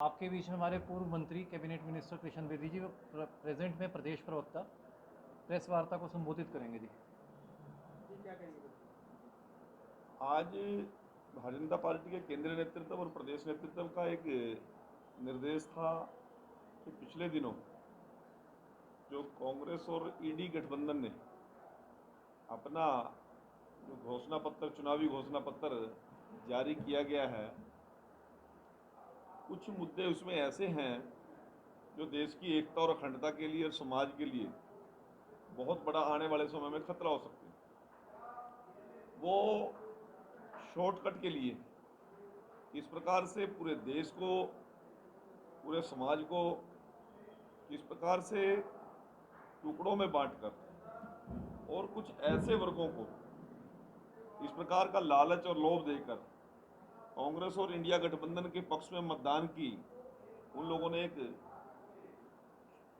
आपके बीच में हमारे पूर्व मंत्री कैबिनेट मिनिस्टर कृष्ण बेदी जी प्रेजेंट में प्रदेश प्रवक्ता प्रेस वार्ता को संबोधित करेंगे जी। आज भारतीय जनता पार्टी के केंद्रीय नेतृत्व और प्रदेश नेतृत्व का एक निर्देश था कि पिछले दिनों जो कांग्रेस और ईडी गठबंधन ने अपना जो घोषणा पत्र, चुनावी घोषणा पत्र जारी किया गया है, कुछ मुद्दे उसमें ऐसे हैं जो देश की एकता और अखंडता के लिए और समाज के लिए बहुत बड़ा आने वाले समय में खतरा हो सकते हैं। वो शॉर्टकट के लिए इस प्रकार से पूरे देश को, पूरे समाज को इस प्रकार से टुकड़ों में बांटकर और कुछ ऐसे वर्गों को इस प्रकार का लालच और लोभ देकर कांग्रेस और इंडिया गठबंधन के पक्ष में मतदान की उन लोगों ने एक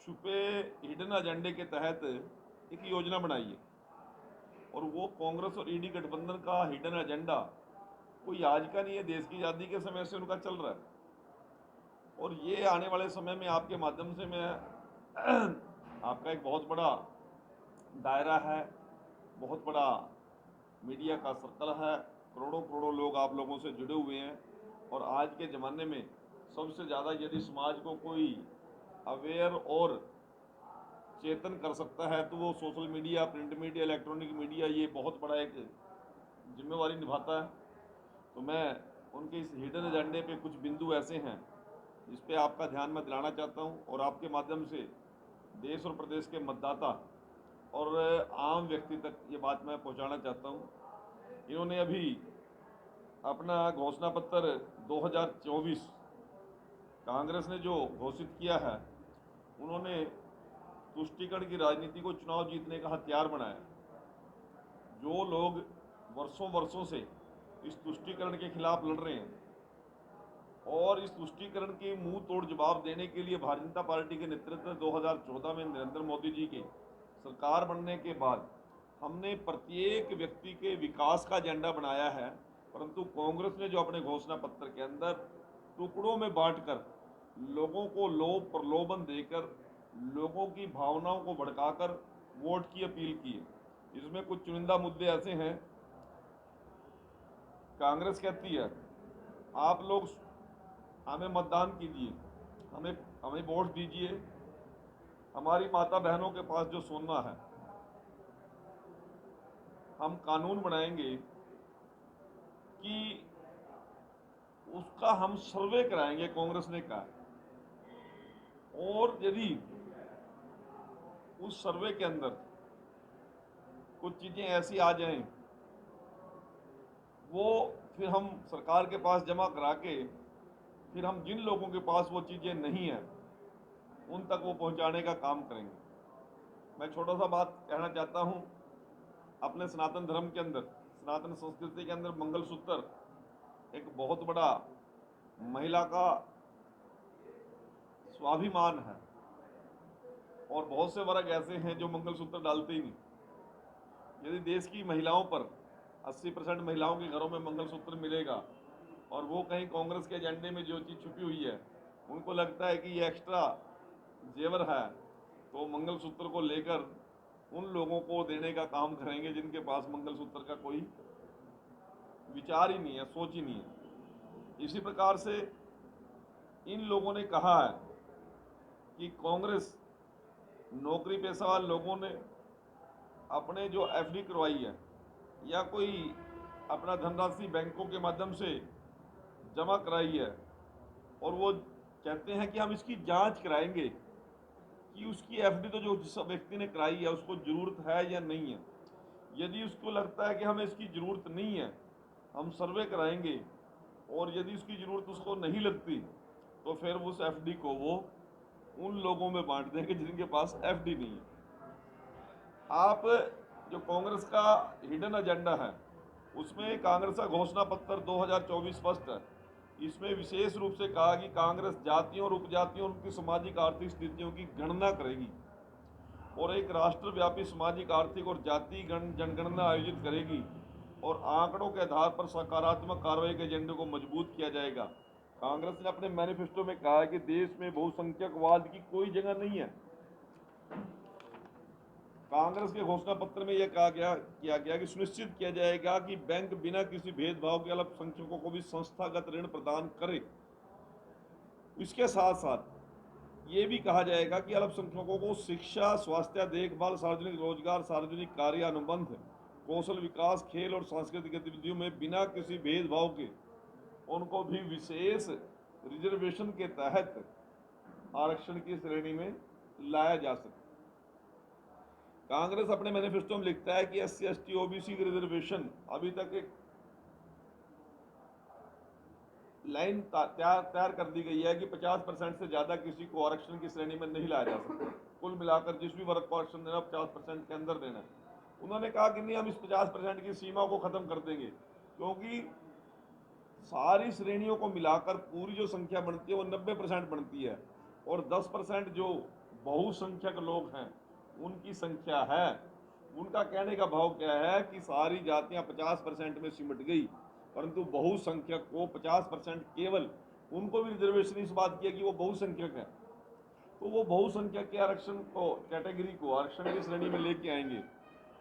छुपे हिडन एजेंडे के तहत एक योजना बनाई है। और वो कांग्रेस और ईडी गठबंधन का हिडन एजेंडा कोई आज का नहीं है, देश की आज़ादी के समय से उनका चल रहा है। और ये आने वाले समय में आपके माध्यम से मैं आपका एक बहुत बड़ा दायरा है, बहुत बड़ा मीडिया का सर्कल है, करोड़ों करोड़ों लोग आप लोगों से जुड़े हुए हैं। और आज के ज़माने में सबसे ज़्यादा यदि समाज को कोई अवेयर और चेतन कर सकता है तो वो social media, print media, electronic media ये बहुत बड़ा एक जिम्मेवारी निभाता है। तो मैं उनके इस हिडन एजेंडे पे कुछ बिंदु ऐसे हैं जिस पे आपका ध्यान मैं दिलाना चाहता हूँ और आपके माध्यम से देश और प्रदेश के मतदाता और आम व्यक्ति तक ये बात मैं पहुंचाना चाहता हूँ। इन्होंने अभी अपना घोषणा पत्र 2024 कांग्रेस ने जो घोषित किया है, उन्होंने तुष्टीकरण की राजनीति को चुनाव जीतने का हथियार बनाया। जो लोग वर्षों वर्षों से इस तुष्टीकरण के खिलाफ लड़ रहे हैं और इस तुष्टीकरण के मुंह तोड़ जवाब देने के लिए भारतीय जनता पार्टी के नेतृत्व में 2014 में नरेंद्र मोदी जी के सरकार बनने के बाद हमने प्रत्येक व्यक्ति के विकास का एजेंडा बनाया है। परंतु कांग्रेस ने जो अपने घोषणा पत्र के अंदर टुकड़ों में बांटकर लोगों को लोभ प्रलोभन देकर लोगों की भावनाओं को भड़काकर वोट की अपील की है। इसमें कुछ चुनिंदा मुद्दे ऐसे हैं। कांग्रेस कहती है आप लोग हमें मतदान कीजिए, हमें हमें वोट दीजिए, हमारी माता बहनों के पास जो सोना है हम कानून बनाएंगे कि उसका हम सर्वे कराएंगे, कांग्रेस ने कहा। और यदि उस सर्वे के अंदर कुछ चीज़ें ऐसी आ जाएं, वो फिर हम सरकार के पास जमा करा के फिर हम जिन लोगों के पास वो चीज़ें नहीं हैं उन तक वो पहुंचाने का काम करेंगे। मैं छोटा सा बात कहना चाहता हूं। अपने सनातन धर्म के अंदर, सनातन संस्कृति के अंदर मंगलसूत्र एक बहुत बड़ा महिला का स्वाभिमान है। और बहुत से वर्ग ऐसे हैं जो मंगलसूत्र डालते ही नहीं। यदि देश की महिलाओं पर 80% महिलाओं के घरों में मंगलसूत्र मिलेगा और वो कहीं कांग्रेस के एजेंडे में जो चीज़ छुपी हुई है उनको लगता है कि ये एक्स्ट्रा जेवर है, तो मंगलसूत्र को लेकर उन लोगों को देने का काम करेंगे जिनके पास मंगलसूत्र का कोई विचार ही नहीं है, सोच ही नहीं है। इसी प्रकार से इन लोगों ने कहा है कि कांग्रेस नौकरी पेशा लोगों ने अपने जो एफडी करवाई है या कोई अपना धनराशि बैंकों के माध्यम से जमा कराई है और वो कहते हैं कि हम इसकी जांच कराएंगे कि उसकी एफडी तो जो जिस व्यक्ति ने कराई है उसको ज़रूरत है या नहीं है। यदि उसको लगता है कि हमें इसकी ज़रूरत नहीं है, हम सर्वे कराएंगे। और यदि उसकी ज़रूरत उसको नहीं लगती तो फिर उस एफडी को वो उन लोगों में बांट देंगे जिनके पास एफडी नहीं है। आप जो कांग्रेस का हिडन एजेंडा है उसमें कांग्रेस का घोषणा पत्र 2024 स्पष्ट है। इसमें विशेष रूप से कहा कि कांग्रेस जातियों और उपजातियों और उनकी सामाजिक आर्थिक स्थितियों की गणना करेगी और एक राष्ट्रव्यापी सामाजिक आर्थिक और जाति जनगणना आयोजित करेगी और आंकड़ों के आधार पर सकारात्मक कार्रवाई के एजेंडे को मजबूत किया जाएगा। कांग्रेस ने अपने मैनिफेस्टो में कहा है कि देश में बहुसंख्यकवाद की कोई जगह नहीं है। कांग्रेस के घोषणा पत्र में यह किया गया कि सुनिश्चित किया जाएगा कि बैंक बिना किसी भेदभाव के अल्पसंख्यकों को भी संस्थागत ऋण प्रदान करे। इसके साथ साथ ये भी कहा जाएगा कि अल्पसंख्यकों को शिक्षा, स्वास्थ्य देखभाल, सार्वजनिक रोजगार, सार्वजनिक कार्य अनुबंध, कौशल विकास, खेल और सांस्कृतिक गतिविधियों में बिना किसी भेदभाव के उनको भी विशेष रिजर्वेशन के तहत आरक्षण की श्रेणी में लाया जा सके। कांग्रेस अपने मैनिफेस्टो में लिखता है कि SC, ST, OBC की रिजर्वेशन अभी तक एक लाइन तैयार कर दी गई है कि 50% से ज्यादा किसी को आरक्षण की श्रेणी में नहीं लाया जा सकता। कुल मिलाकर जिस भी वर्ग को आरक्षण देना 50% के अंदर देना है। उन्होंने कहा कि नहीं, हम इस 50% की सीमा को खत्म कर देंगे, क्योंकि सारी श्रेणियों को मिलाकर पूरी जो संख्या बनती है वो 90% बनती है, और 10% जो बहुसंख्यक लोग हैं उनकी संख्या है। उनका कहने का भाव क्या है कि सारी जातियां 50% में सिमट गई, परंतु बहुसंख्यक को 50% केवल उनको भी रिजर्वेशन इस बात की है कि वो बहुसंख्यक है, तो वो बहुसंख्यक के आरक्षण को, कैटेगरी को आरक्षण की श्रेणी में लेके आएंगे।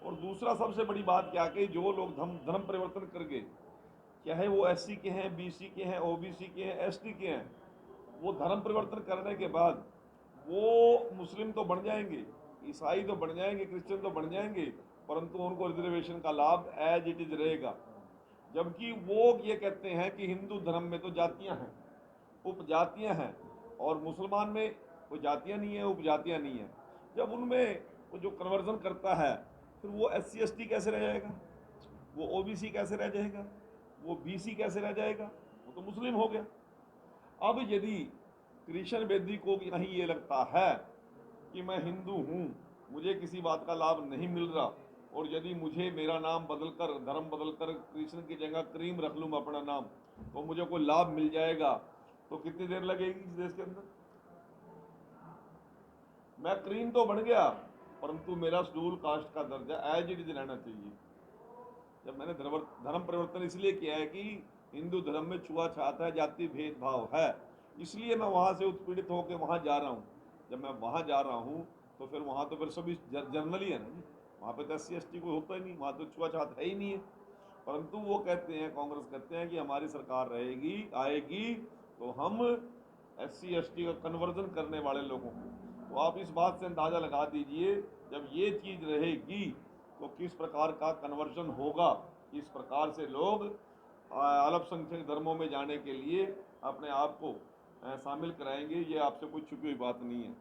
और दूसरा सबसे बड़ी बात क्या कि जो लोग धर्म परिवर्तन करके, चाहे वो SC के हैं, BC के हैं, OBC के हैं, ST के हैं, वो धर्म परिवर्तन करने के बाद वो मुस्लिम तो बन जाएंगे, ईसाई तो बन जाएंगे, क्रिश्चियन तो बन जाएंगे, परंतु उनको रिजर्वेशन का लाभ एज इट इज रहेगा। जबकि वो ये कहते हैं कि हिंदू धर्म में तो जातियां हैं, उपजातियां हैं, और मुसलमान में कोई जातियां नहीं है, उपजातियां नहीं है। जब उनमें वो जो कन्वर्जन करता है, फिर वो SC, ST कैसे रह जाएगा, वो OBC कैसे रह जाएगा, वो BC कैसे रह जाएगा, वो तो मुस्लिम हो गया। अब यदि कृष्ण बेदी को कहीं ये लगता है कि मैं हिंदू हूँ, मुझे किसी बात का लाभ नहीं मिल रहा, और यदि मुझे मेरा नाम बदलकर, धर्म बदलकर कृष्ण की जगह क्रीम रख लूँ अपना नाम, तो मुझे कोई लाभ मिल जाएगा, तो कितनी देर लगेगी इस देश के अंदर? मैं क्रीम तो बन गया, परंतु मेरा शेड्यूल कास्ट का दर्जा एज इट इज रहना चाहिए। जब मैंने धर्म परिवर्तन इसलिए किया है कि हिंदू धर्म में छुआछात है, जाति भेदभाव है, इसलिए मैं वहां से उत्पीड़ित होकर वहां जा रहा हूँ। जब मैं वहां जा रहा हूँ तो फिर वहां तो फिर सभी जर्नली है ना जी, वहां पे तो SC, ST कोई होता ही नहीं, वहां तो छुआछात है ही नहीं है। परंतु वो कहते हैं, कांग्रेस कहते हैं कि हमारी सरकार रहेगी, आएगी, तो हम SC, ST का कन्वर्जन करने वाले लोगों को, तो आप इस बात से अंदाजा लगा दीजिए, जब ये चीज रहेगी तो किस प्रकार का कन्वर्जन होगा। इस प्रकार से लोग अल्पसंख्यक धर्मों में जाने के लिए अपने आप को शामिल कराएंगे, ये आपसे कोई छुपी हुई बात नहीं है।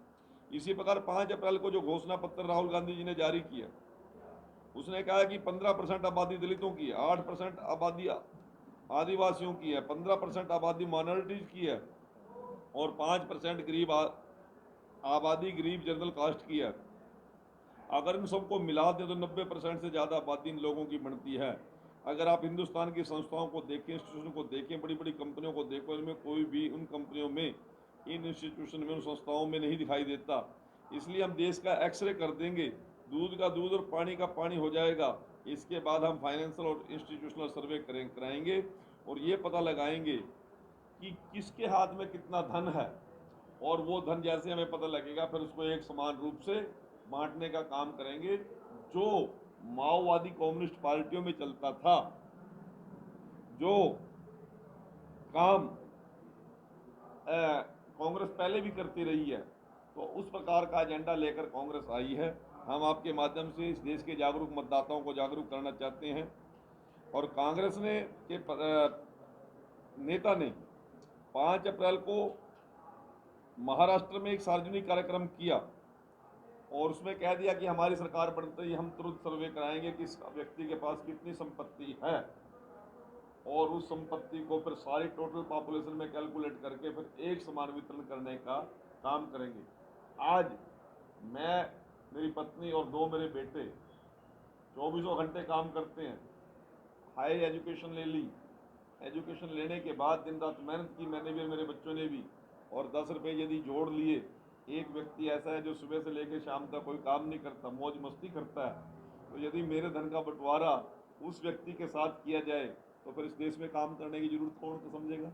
इसी प्रकार 5 अप्रैल को जो घोषणा पत्र राहुल गांधी जी ने जारी किया, उसने कहा कि 15% आबादी दलितों की है, 8% आबादी आदिवासियों की है, 15% आबादी माइनॉरिटीज की है, और 5% गरीब आबादी गरीब जनरल कास्ट की है। अगर इन सबको मिला दें तो 90% से ज़्यादा आबादी इन लोगों की बनती है। अगर आप हिंदुस्तान की संस्थाओं को देखें, इंस्टीट्यूशन को देखें, बड़ी बड़ी कंपनियों को देखो, इनमें कोई भी उन कंपनियों में, इन इंस्टीट्यूशन में, उन संस्थाओं में नहीं दिखाई देता। इसलिए हम देश का एक्सरे कर देंगे, दूध का दूध और पानी का पानी हो जाएगा। इसके बाद हम फाइनेंशियल और इंस्टीट्यूशनल सर्वे कराएंगे और ये पता लगाएंगे कि किसके हाथ में कितना धन है, और वो धन जैसे हमें पता लगेगा फिर उसको एक समान रूप से बांटने का काम करेंगे। जो माओवादी कम्युनिस्ट पार्टियों में चलता था, जो काम कांग्रेस पहले भी करती रही है, तो उस प्रकार का एजेंडा लेकर कांग्रेस आई है। हम आपके माध्यम से इस देश के जागरूक मतदाताओं को जागरूक करना चाहते हैं। और कांग्रेस ने के नेता ने 5 अप्रैल को महाराष्ट्र में एक सार्वजनिक कार्यक्रम किया और उसमें कह दिया कि हमारी सरकार बनते ही हम तुरंत सर्वे कराएंगे कि इस व्यक्ति के पास कितनी संपत्ति है, और उस संपत्ति को फिर सारी टोटल पॉपुलेशन में कैलकुलेट करके फिर एक समान वितरण करने का काम करेंगे। आज मैं, मेरी पत्नी और 2 मेरे बेटे 24 घंटे काम करते हैं, हाई एजुकेशन ले ली, एजुकेशन लेने के बाद दिन रात मेहनत की, मैंने भी और मेरे बच्चों ने भी, और 10 रुपये यदि जोड़ लिए। एक व्यक्ति ऐसा है जो सुबह से लेकर शाम तक कोई काम नहीं करता, मौज मस्ती करता है, तो यदि मेरे धन का बंटवारा उस व्यक्ति के साथ किया जाए तो फिर इस देश में काम करने की जरूरत कौन तो समझेगा।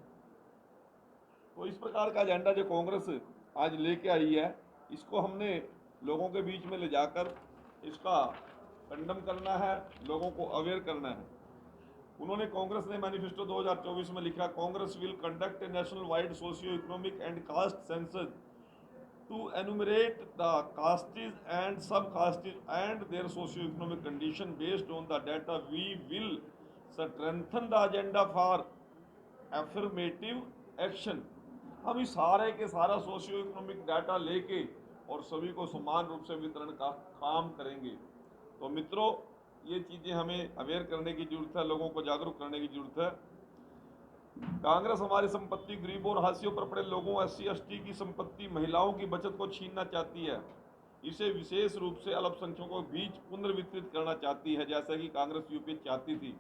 तो इस प्रकार का एजेंडा जो कांग्रेस आज लेके आई है, इसको हमने लोगों के बीच में ले जाकर इसका कंडम करना है, लोगों को अवेयर करना है। उन्होंने कांग्रेस ने मैनिफेस्टो 2024 में लिखा, Congress will conduct a national wide socio economic and caste census to enumerate the castes and sub-castes and their socio-economic condition. Based on the data, we will strengthen the agenda for affirmative action. हम इस सारे के सारा socio economic data लेके और सभी को समान रूप से वितरण का काम करेंगे। तो मित्रों, ये चीज़ें हमें अवेयर करने की जरूरत है, लोगों को जागरूक करने की जरूरत है। कांग्रेस हमारी संपत्ति, गरीबों और हाशियों पर पड़े लोगों, SC/ST की संपत्ति, महिलाओं की बचत को छीनना चाहती है। इसे विशेष रूप से अल्पसंख्यकों के बीच पुनर्वितरित करना चाहती है, जैसा कि कांग्रेस यूपी चाहती थी।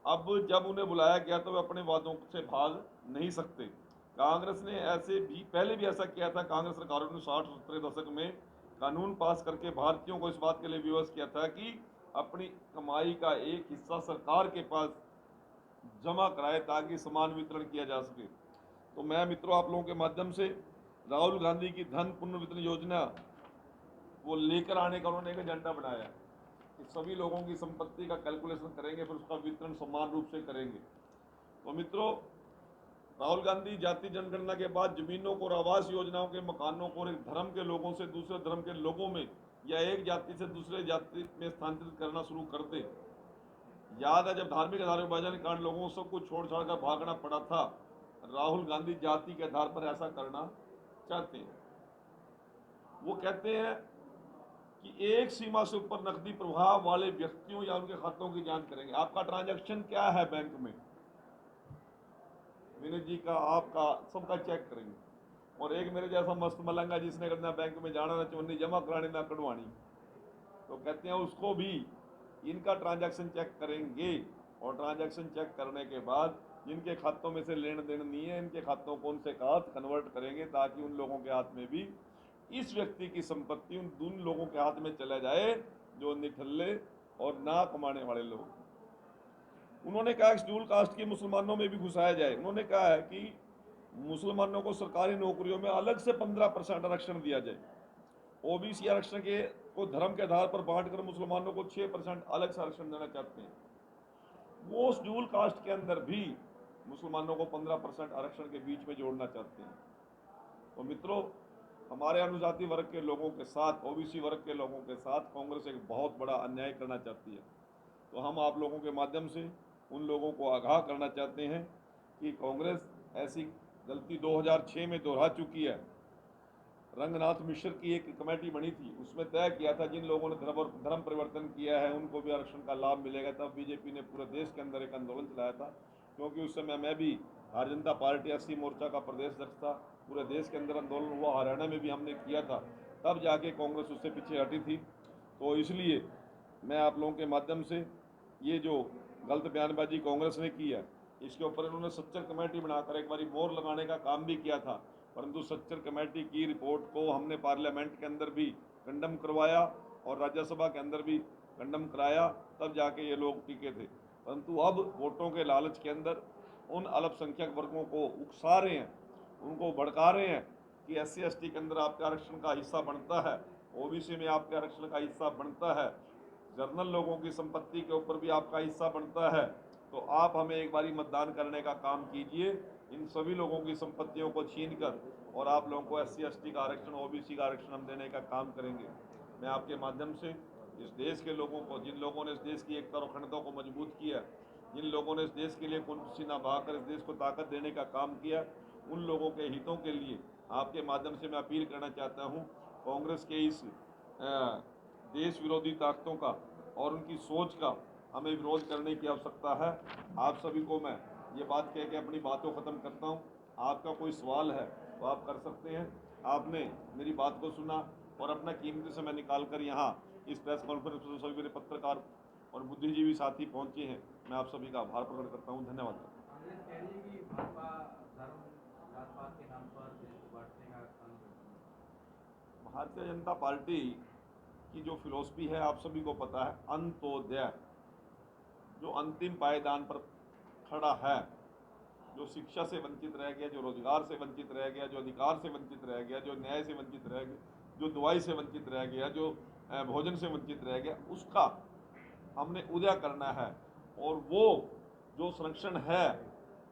अब जब उन्हें बुलाया गया तो वे अपने वादों से भाग नहीं सकते। कांग्रेस ने ऐसे भी पहले भी ऐसा किया था। कांग्रेस सरकारों ने 60-70 दशक में कानून पास करके भारतीयों को इस बात के लिए विवश किया था कि अपनी कमाई का एक हिस्सा सरकार के पास जमा कराए ताकि समान वितरण किया जा सके। तो मैं मित्रों, आप लोगों के माध्यम से राहुल गांधी की धन पुनर्वितरण योजना वो लेकर आने का उन्होंने एक एजेंडा बनाया कि सभी लोगों की संपत्ति का कैलकुलेशन करेंगे, फिर उसका वितरण समान रूप से करेंगे। तो मित्रों, राहुल गांधी जाति जनगणना के बाद जमीनों को और आवास योजनाओं के मकानों को एक धर्म के लोगों से दूसरे धर्म के लोगों में या एक जाति से दूसरे जाति में स्थानांतरित करना शुरू कर दे। याद है, जब धार्मिक आधार विभाजन के कारण लोगों को सब कुछ छोड़ छाड़ कर भागना पड़ा था, राहुल गांधी जाति के आधार पर ऐसा करना चाहते हैं। वो कहते हैं कि एक सीमा से ऊपर नकदी प्रवाह वाले व्यक्तियों या उनके खातों की जांच करेंगे। आपका ट्रांजैक्शन क्या है बैंक में, विनय जी का, आपका, सबका चेक करेंगे। और एक मेरे जैसा मस्त मलंगा जिसने करना बैंक में जाना ना चुन्नी जमा करानी ना कटवानी, तो कहते हैं उसको भी इनका ट्रांजैक्शन चेक करेंगे। और ट्रांजैक्शन चेक करने के बाद जिनके खातों में से लेन देन नहीं है, इनके खातों को उनसे खात कन्वर्ट करेंगे ताकि उन लोगों के हाथ में भी इस व्यक्ति की संपत्ति उन लोगों के हाथ में चला जाए जो निठल्ले और ना कमाने वाले लोग। उन्होंने कहा शेड्यूल कास्ट के मुसलमानों में भी घुसाया जाए। उन्होंने कहा है कि मुसलमानों को सरकारी नौकरियों में अलग से 15% आरक्षण दिया जाए। OBC आरक्षण के को धर्म के आधार पर बांटकर मुसलमानों को 6% अलग से आरक्षण देना चाहते हैं। वो शेड्यूल कास्ट के अंदर भी मुसलमानों को 15% आरक्षण के बीच में जोड़ना चाहते हैं। तो मित्रों, हमारे अनुजाति वर्ग के लोगों के साथ, OBC वर्ग के लोगों के साथ कांग्रेस एक बहुत बड़ा अन्याय करना चाहती है। तो हम आप लोगों के माध्यम से उन लोगों को आगाह करना चाहते हैं कि कांग्रेस ऐसी गलती 2006 में दोहरा चुकी है। रंगनाथ मिश्र की एक कमेटी बनी थी, उसमें तय किया था जिन लोगों ने धर्म परिवर्तन किया है उनको भी आरक्षण का लाभ मिलेगा। तब बीजेपी ने पूरे देश के अंदर एक आंदोलन चलाया था, क्योंकि उस समय मैं भी भारतीय जनता पार्टी SC मोर्चा का प्रदेश अध्यक्ष था। पूरे देश के अंदर आंदोलन हुआ, हरियाणा में भी हमने किया था, तब जाके कांग्रेस उससे पीछे हटी थी। तो इसलिए मैं आप लोगों के माध्यम से ये जो गलत बयानबाजी कांग्रेस ने की है, इसके ऊपर इन्होंने सच्चर कमेटी बनाकर एक बारी मोहर लगाने का काम भी किया था, परंतु सच्चर कमेटी की रिपोर्ट को हमने पार्लियामेंट के अंदर भी कंडम करवाया और राज्यसभा के अंदर भी कंडम कराया, तब जाके ये लोग टिके थे। परंतु अब वोटों के लालच के अंदर उन अल्पसंख्यक वर्गों को उकसा रहे हैं, उनको भड़का रहे हैं कि SC/ST के अंदर आपका आरक्षण का हिस्सा बनता है, OBC में आपके आरक्षण का हिस्सा बनता है, जनरल लोगों की संपत्ति के ऊपर भी आपका हिस्सा बनता है। तो आप हमें एक बारी मतदान करने का काम कीजिए, इन सभी लोगों की संपत्तियों को छीन कर, और आप लोगों को SC/ST का आरक्षण, OBC का आरक्षण हम देने का काम करेंगे। मैं आपके माध्यम से इस देश के लोगों को, जिन लोगों ने इस देश की एकता और अखंडता को मजबूत किया, जिन लोगों ने इस देश के लिए खून पसीना बहाकर इस देश को ताकत देने का काम किया, उन लोगों के हितों के लिए आपके माध्यम से मैं अपील करना चाहता हूँ। कांग्रेस के इस देश विरोधी ताकतों का और उनकी सोच का हमें विरोध करने की आवश्यकता है। आप सभी को मैं ये बात कह के अपनी बातों ख़त्म करता हूँ। आपका कोई सवाल है तो आप कर सकते हैं। आपने मेरी बात को सुना और अपना कीमती समय निकाल कर यहाँ इस प्रेस कॉन्फ्रेंस में सभी मेरे पत्रकार और बुद्धिजीवी साथी पहुँचे हैं, मैं आप सभी का आभार प्रकट करता हूँ। धन्यवाद। भारतीय जनता पार्टी की जो फिलॉसफी है आप सभी को पता है, अंत्योदय, जो अंतिम पायदान पर खड़ा है, जो शिक्षा से वंचित रह गया, जो रोजगार से वंचित रह गया, जो अधिकार से वंचित रह गया, जो न्याय से वंचित रह गया, जो दवाई से वंचित रह गया, जो भोजन से वंचित रह गया, उसका हमने उदय करना है। और वो जो संरक्षण है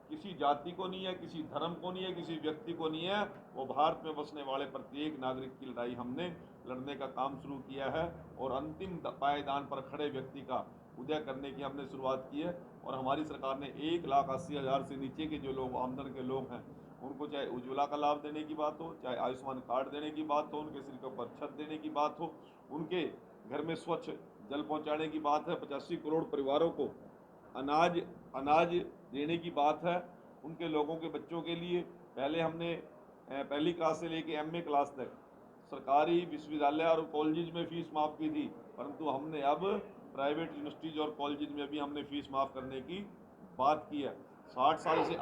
किसी जाति को नहीं है, किसी धर्म को नहीं है, किसी व्यक्ति को नहीं है, वो भारत में बसने वाले प्रत्येक नागरिक की लड़ाई हमने लड़ने का काम शुरू किया है। और अंतिम पायदान पर खड़े व्यक्ति का उदय करने की हमने शुरुआत की है। और हमारी सरकार ने 1,80,000 से नीचे के जो लोग आमदन के लोग हैं उनको चाहे उज्ज्वला का लाभ देने की बात हो, चाहे आयुष्मान कार्ड देने की बात हो, उनके सिर के ऊपर छत देने की बात हो, उनके घर में स्वच्छ जल पहुंचाने की बात है, 85 करोड़ परिवारों को अनाज देने की बात है, उनके लोगों के बच्चों के लिए पहले हमने पहली क्लास से लेके एमए क्लास तक सरकारी विश्वविद्यालय और कॉलेज में फीस माफ़ की थी, परंतु हमने अब प्राइवेट यूनिवर्सिटीज़ और कॉलेज में भी हमने फीस माफ़ करने की बात की है। 60 साल से